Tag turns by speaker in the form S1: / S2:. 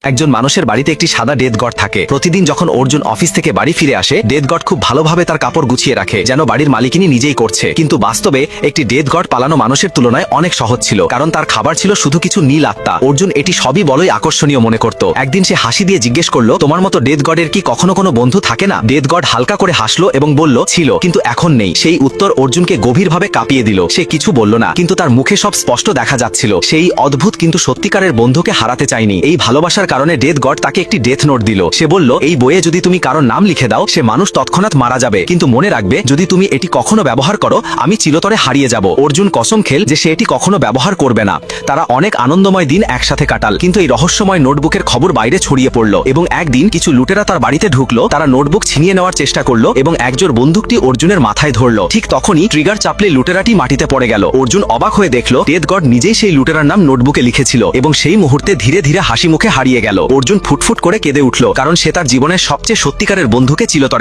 S1: একজন মানুষের বাড়িতে একটি সাদা ডেথ গড থাকে। প্রতিদিন যখন অর্জুন অফিস থেকে বাড়ি ফিরে আসে, ডেথ গড খুব ভালোভাবে তার কাপড় গুছিয়ে রাখে, যেন বাড়ির মালিকিনী নিজেই করছে। কিন্তু বাস্তবে একটি ডেথ গড পালানো মানুষের তুলনায় অনেক সহজ ছিল, কারণ তার খাবার ছিল শুধু কিছু নীল আত্মা। অর্জুন এটি সবই বড়ই আকর্ষণীয় মনে করত। একদিন সে হাসি দিয়ে জিজ্ঞেস করলো, তোমার মতো ডেথ গডের কি কখনো কোনো বন্ধু থাকে না? ডেথ গড হালকা করে হাসলো এবং বলল, ছিল, কিন্তু এখন নেই। সেই উত্তর অর্জুনকে গভীরভাবে কাঁপিয়ে দিল। সে কিছু বলল না, কিন্তু তার মুখে সব স্পষ্ট দেখা যাচ্ছিল। সেই অদ্ভুত কিন্তু সত্যিকারের বন্ধুকে হারাতে চায়নি। এই ভালোবাসার কারণে ডেথ গড তাকে একটি ডেথ নোট দিল। সে বলল, এই বইয়ে যদি তুমি কারোর নাম লিখে দাও, সে মানুষ তৎক্ষণাৎ মারা যাবে, কিন্তু মনে রাখবে, যদি তুমি এটি কখনো ব্যবহার করো, আমি চিরতরে হারিয়ে যাব। অর্জুন কসম খেল যে সে এটি কখনো ব্যবহার করবে না। তারা অনেক আনন্দময় দিন একসাথে কাটাল, কিন্তু এই রহস্যময় নোটবুকের খবর বাইরে ছড়িয়ে পড়ল এবং একদিন কিছু লুটেরা তার বাড়িতে ঢুকলো। তারা নোটবুক ছিনিয়ে নেওয়ার চেষ্টা করলো এবং একজন বন্দুকটি অর্জুনের মাথায় ধরলো। ঠিক তখনই ট্রিগার চাপলে লুটেরাটি মাটিতে পড়ে গেল। অর্জুন অবাক হয়ে দেখলো ডেথ গড নিজেই সেই লুটেরার নাম নোটবুকে লিখেছিল এবং সেই মুহূর্তে ধীরে ধীরে হাসি মুখে হারিয়ে গেল। অর্জুন ফুটফুট করে কেঁদে উঠল, কারণ সে তার জীবনের সবচেয়ে সত্যিকারের বন্ধুকে চিরতরে